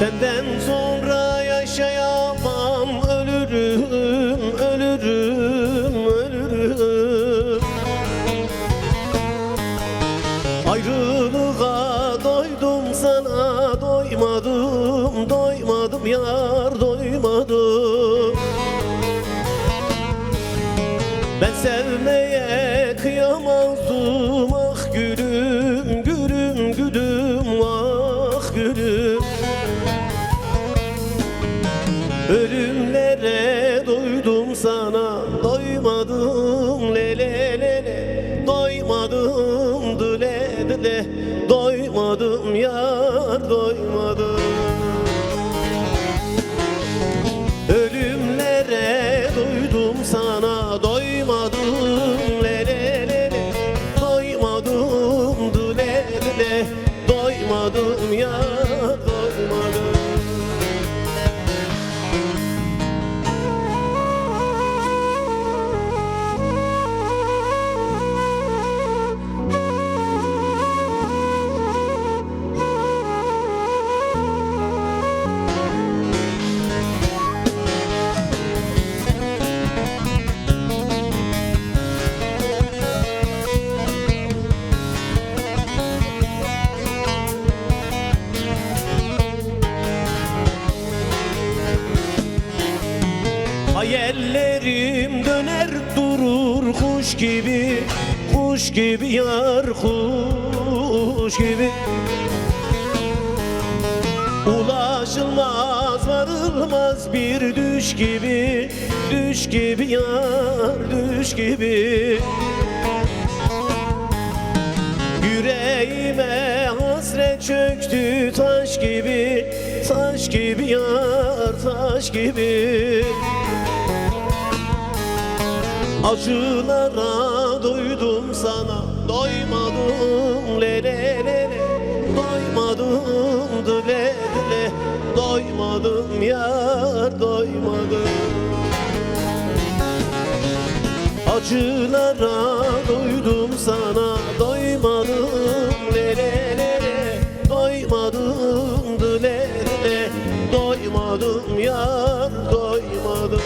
Senden sonra yaşayamam, ölürüm, ölürüm, ölürüm. Ayrılığa doydum sana, doymadım, doymadım yar, doymadım. Ben sevmeye kıyamazdım, ah gülüm, gülüm, gülüm, ah gülüm. Ölümlere doydum sana, doymadım, le le le le. Doymadım, dile dile, doymadım yar, doymadım. Ölümlere doydum sana, doymadım, le le le le. Doymadım, dile dile, doymadım yar, doymadım. Hayallerim döner durur kuş gibi, kuş gibi yar, kuş gibi. Ulaşılmaz, varılmaz bir düş gibi, düş gibi yar, düş gibi. Yüreğime hasret çöktü taş gibi, taş gibi yar, taş gibi. Acılara doydum sana, doymadım, le le le le. Doymadım, dile dile, doymadım yar, doymadım. Acılara doydum sana, doymadım, le le le le. Doymadım, dile dile, doymadım yar, doymadım.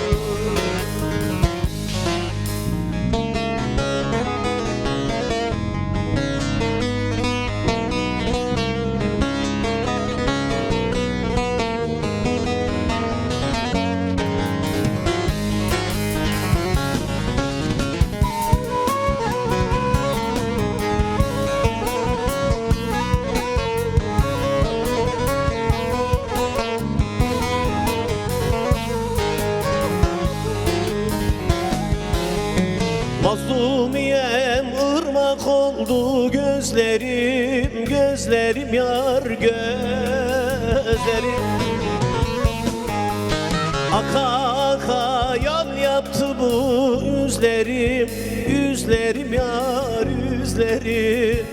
Mazlumiyem ırmak oldu gözlerim, gözlerim yar, gözlerim. Aka aka yol yaptı bu yüzlerim, yüzlerim yar, yüzlerim.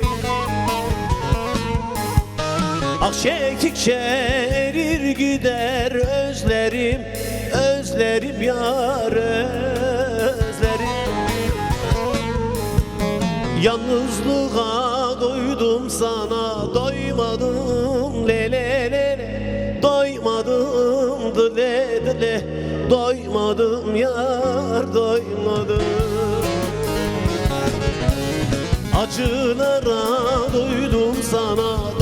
Ak çektikçe erir gider özlerim, özlerim yar, özlerim. Yalnızlığa doydum sana, doymadım, le le le le. Doymadım, dile dile, doymadım yar, doymadım. Acılara doydum sana,